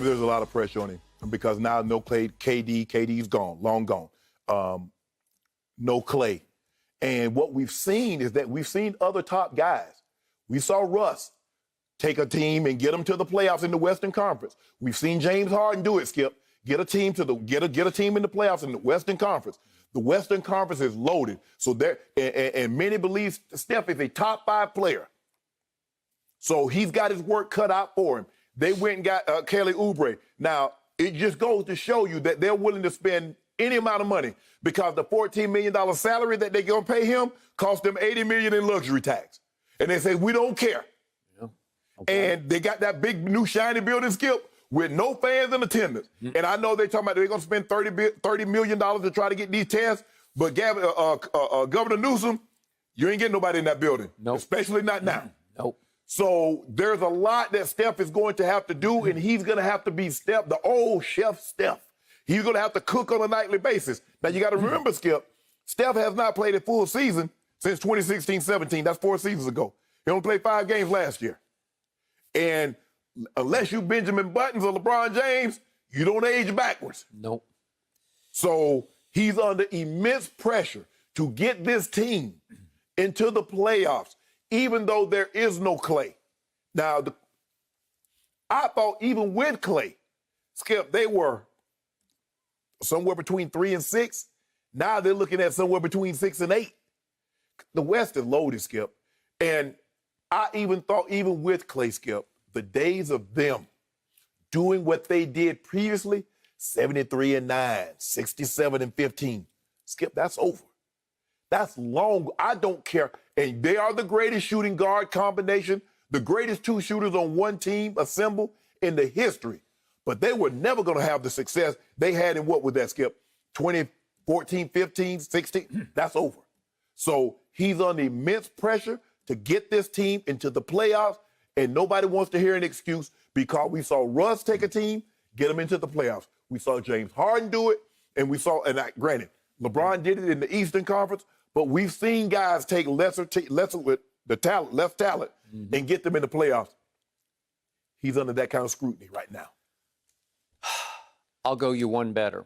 There's a lot of pressure on him because now no Klay, KD's gone, long gone. No Klay. And what we've seen is that we've seen other top guys. We saw Russ take a team and get them to the playoffs in the Western Conference. We've seen James Harden do it, Skip. Get a team get a team in the playoffs in the Western Conference. The Western Conference is loaded. So there, and many believe Steph is a top 5 player. So he's got his work cut out for him. They went and got Kelly Oubre. Now, it just goes to show you that they're willing to spend any amount of money because the $14 million salary that they're going to pay him cost them $80 million in luxury tax. And they say, we don't care. Yeah. Okay. And they got that big new shiny building, Skip, with no fans in attendance. Mm-hmm. And I know they're talking about they're going to spend $30 million to try to get these tests, but Governor Newsom, you ain't getting nobody in that building, nope. Especially not now. Nope. So there's a lot that Steph is going to have to do, and he's going to have to be Steph, the old chef Steph. He's going to have to cook on a nightly basis. Now, you got to remember, Skip, Steph has not played a full season since 2016-17. That's 4 seasons ago. He only played 5 games last year. And unless you Benjamin Buttons or LeBron James, you don't age backwards. Nope. So he's under immense pressure to get this team into the playoffs, even though there is no Klay. Now, I thought even with Klay, Skip, they were somewhere between 3 and 6. Now they're looking at somewhere between 6 and 8. The West is loaded, Skip. And I even thought, even with Klay, Skip, the days of them doing what they did previously, 73-9, 67-15, Skip, that's over. That's long. I don't care. And they are the greatest shooting guard combination, the greatest 2 shooters on one team assembled in the history. But they were never going to have the success they had in what was that, Skip? 2014, 15, 16? That's over. So he's under immense pressure to get this team into the playoffs, and nobody wants to hear an excuse because we saw Russ take a team, get them into the playoffs. We saw James Harden do it, and we saw, and granted, LeBron did it in the Eastern Conference, but we've seen guys take lesser with the talent, less talent, and get them in the playoffs. He's under that kind of scrutiny right now. I'll go you one better.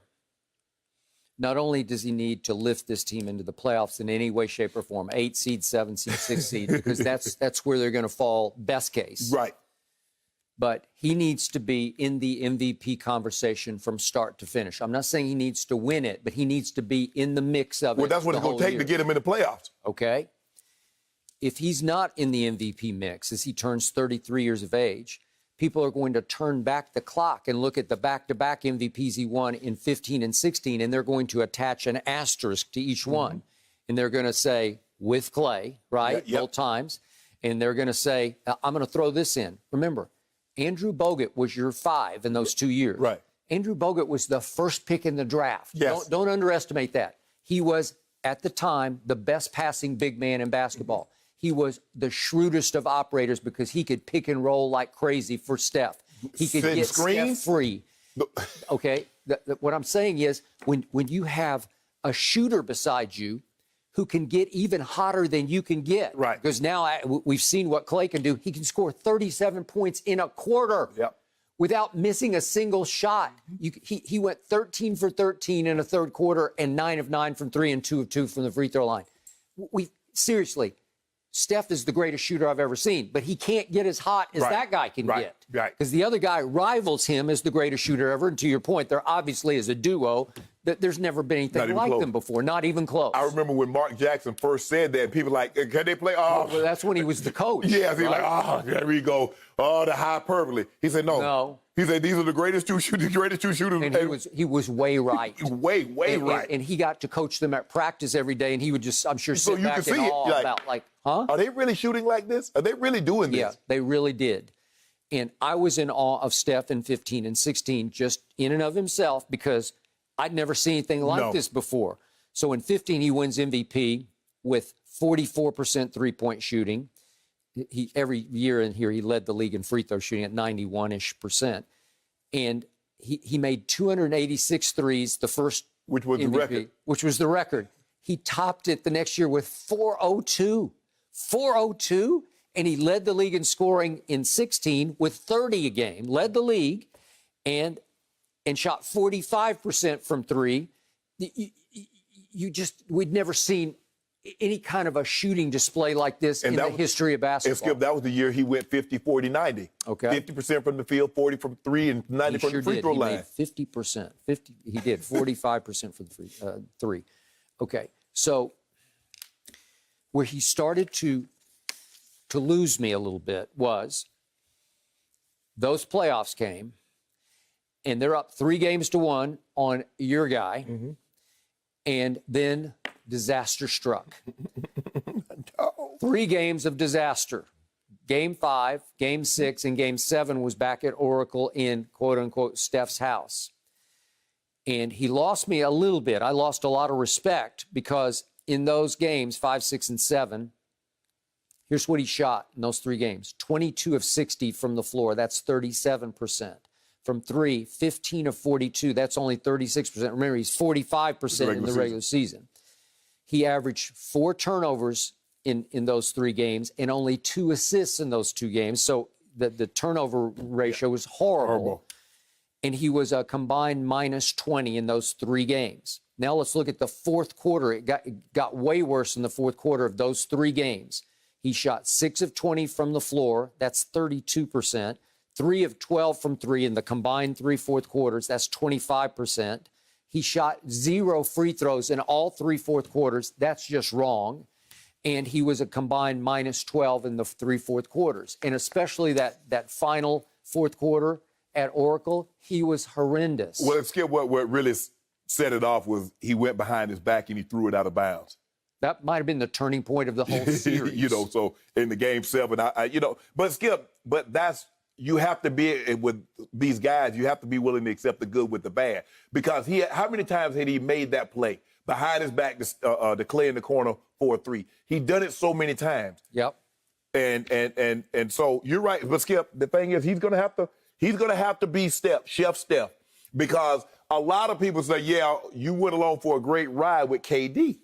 Not only does he need to lift this team into the playoffs in any way, shape, or form, 8 seed, 7 seed, 6 seed, because that's where they're going to fall, best case. Right. But he needs to be in the MVP conversation from start to finish. I'm not saying he needs to win it, but he needs to be in the mix of it. Well, that's what it's going to take to get him in the playoffs. Okay. If he's not in the MVP mix as he turns 33 years of age, people are going to turn back the clock and look at the back-to-back MVPs he won in 15 and 16, and they're going to attach an asterisk to each one. And they're going to say, with Klay, right, both times. And they're going to say, I'm going to throw this in. Remember, Andrew Bogut was your 5 in those 2 years. Right. Andrew Bogut was the first pick in the draft. Yes. Don't underestimate that. He was, at the time, the best passing big man in basketball. He was the shrewdest of operators because he could pick and roll like crazy for Steph. He could get Steph free. Okay? What I'm saying is when you have a shooter beside you who can get even hotter than you can get. Right. Because now we've seen what Klay can do. He can score 37 points in a quarter without missing a single shot. He went 13 for 13 in a third quarter and 9 of 9 from 3 and 2 of 2 from the free throw line. Seriously. Steph is the greatest shooter I've ever seen, but he can't get as hot as that guy can get. Right. Because the other guy rivals him as the greatest shooter ever. And to your point, they're obviously as a duo that there's never been anything like them before, not even close. I remember when Mark Jackson first said that, people like, can they play? Oh, well, that's when he was the coach. Yeah, he's like, oh, there we go. Oh, the hyperbole. He said, no. He said, these are the greatest 2 shooters. And he was way right. way right. And he got to coach them at practice every day, and he would just, I'm sure, sit back in awe about, like, huh? Are they really shooting like this? Are they really doing this? Yeah, they really did. And I was in awe of Steph in 15 and 16, just in and of himself, because I'd never seen anything like this before. So in 15, he wins MVP with 44% three-point shooting. Every year in here, he led the league in free throw shooting at 91-ish%. And he made 286 threes the first which was MVP, the record. Which was the record. He topped it the next year with 402. 402? And he led the league in scoring in 16 with 30 a game, led the league. and shot 45% from three. We'd never seen any kind of a shooting display like this in the history of basketball. And Skip, that was the year he went 50, 40, 90. Okay. 50% from the field, 40 from three, and 90 from the free throw line. He made 50%. He did 45% for the three. Okay. So where he started to lose me a little bit was those playoffs came, and they're up 3-1 on your guy, and then disaster struck. 3 games of disaster. Game 5, Game 6, and Game 7 was back at Oracle in, quote-unquote, Steph's house. And he lost me a little bit. I lost a lot of respect because in those games, 5, 6, and 7, here's what he shot in those 3 games. 22 of 60 from the floor. That's 37%. From 3, 15 of 42. That's only 36%. Remember, he's 45% in the regular season. He averaged 4 turnovers in those 3 games and only 2 assists in those 2 games. So the turnover ratio was horrible. And he was a combined minus 20 in those 3 games. Now let's look at the fourth quarter. It got way worse in the fourth quarter of those 3 games. He shot 6 of 20 from the floor. That's 32%. 3 of 12 from 3 in the combined 3 fourth quarters. That's 25%. He shot 0 free throws in all 3 fourth quarters. That's just wrong. And he was a combined minus 12 in the 3 fourth quarters. And especially that final fourth quarter at Oracle, he was horrendous. Well, Skip, what really set it off was he went behind his back and he threw it out of bounds. That might have been the turning point of the whole series. So in the Game 7, but Skip, you have to be with these guys. You have to be willing to accept the good with the bad, because how many times had he made that play behind his back to Klay in the corner for a 3? He done it so many times. Yep. And so you're right, but Skip, the thing is, he's gonna have to be Chef Steph, because a lot of people say, yeah, you went along for a great ride with KD.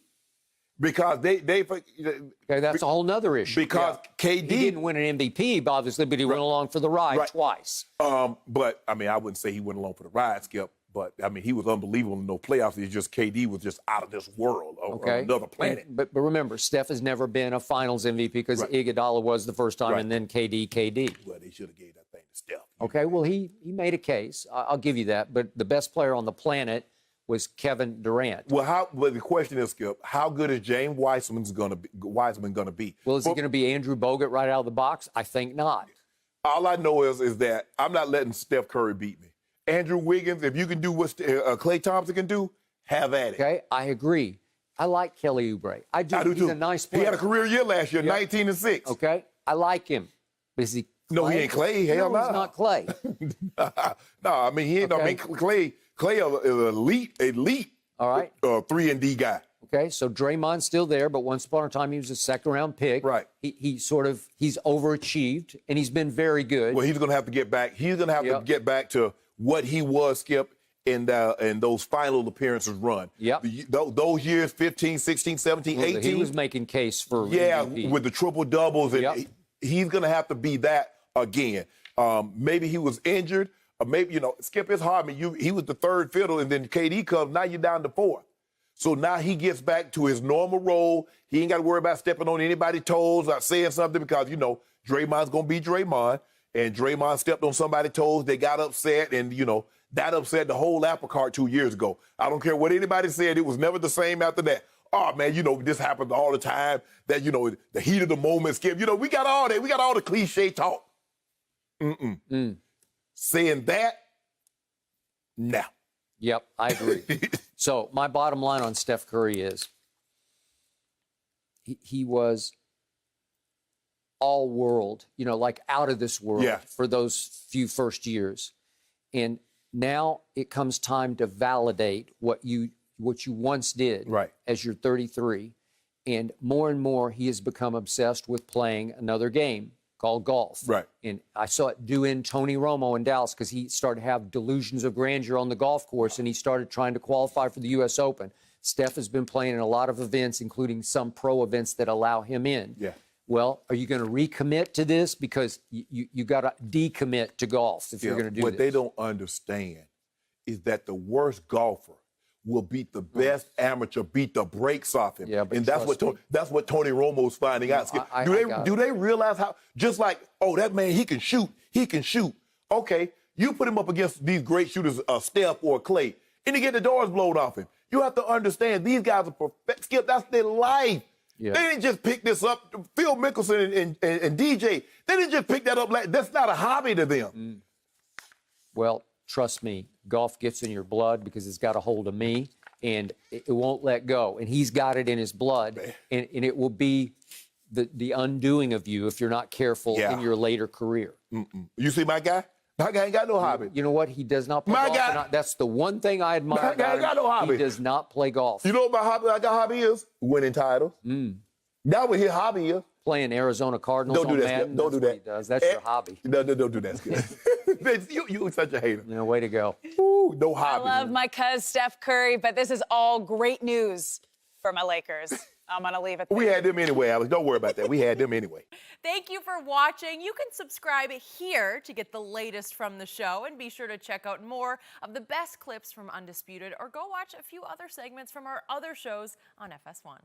Because that's a whole nother issue. Because KD... He didn't win an MVP, obviously, but he went along for the ride twice. But, I wouldn't say he went along for the ride, Skip. But, he was unbelievable in no playoffs. It's just KD was just out of this world, on another planet. But remember, Steph has never been a finals MVP because Iguodala was the first time, and then KD. Well, they should have gave that thing to Steph. Okay, well, he made a case. I'll give you that. But the best player on the planet was Kevin Durant. Well, the question is, Skip, how good is James Wiseman going to be? Well, is he going to be Andrew Bogut right out of the box? I think not. All I know is that I'm not letting Steph Curry beat me. Andrew Wiggins, if you can do what Klay Thompson can do, have at it. Okay, I agree. I like Kelly Oubre. I do. He's too. A nice player. He had a career year last year, 19-6. Okay, I like him. But is he Klay? No, he ain't Klay. Hell no. He's not Klay. No, he ain't. Okay. Klay is elite. All right. 3-and-D guy. Okay, so Draymond's still there, but once upon a time he was a second-round pick. Right. He's overachieved, and he's been very good. Well, he's going to have to get back. He's going to have to get back to what he was, Skip, in those final appearances run. Yep. Those years, 15, 16, 17, 18. He was making case for MVP. With the triple-doubles. And he's going to have to be that again. Maybe he was injured. Maybe, Skip, it's hard. He was the third fiddle, and then KD comes. Now you're down to 4. So now he gets back to his normal role. He ain't got to worry about stepping on anybody's toes or saying something, because, Draymond's going to be Draymond. And Draymond stepped on somebody's toes. They got upset, and, that upset the whole apple cart 2 years ago. I don't care what anybody said. It was never the same after that. Oh, man, this happens all the time. That, the heat of the moment, Skip. We got all that. We got all the cliche talk. Saying that, no. Yep, I agree. So my bottom line on Steph Curry is he was all world, like out of this world for those few first years. And now it comes time to validate what you once did as you're 33. And more he has become obsessed with playing another game called golf. Right. And I saw it do in Tony Romo in Dallas, because he started to have delusions of grandeur on the golf course, and he started trying to qualify for the U.S. Open. Steph has been playing in a lot of events, including some pro events that allow him in. Yeah. Well, are you going to recommit to this? Because you got to decommit to golf if you're going to do what this. they don't understand is that the worst golfer will beat the best amateur, beat the brakes off him. Yeah, but and that's what Tony Romo's finding out. Do they realize how, just like, oh, that man, he can shoot. Okay, you put him up against these great shooters, Steph or Klay, and he get the doors blown off him. You have to understand, these guys are perfect. Skip, that's their life. Yeah. They didn't just pick this up. Phil Mickelson and DJ, they didn't just pick that up. That's not a hobby to them. Well, trust me, golf gets in your blood because it's got a hold of me, and it won't let go. And he's got it in his blood, and it will be the undoing of you if you're not careful in your later career. You see my guy? My guy ain't got no hobby. You know what? He does not play My golf. guy- That's the one thing I admire My guy about ain't got him. no hobby. He does not play golf. You know what my hobby is? Winning titles. That what his hobby is. Playing Arizona Cardinals Don't do on that, Madden, Skip. Don't do that's what that. he does. That's your hobby. No, don't do that, Skip. you such a hater. You know, way to go. Ooh, no I hobby. love my cuz Steph Curry, but this is all great news for my Lakers. I'm going to leave it there. We had them anyway, Alex. Don't worry about that. We had them anyway. Thank you for watching. You can subscribe here to get the latest from the show, and be sure to check out more of the best clips from Undisputed, or go watch a few other segments from our other shows on FS1.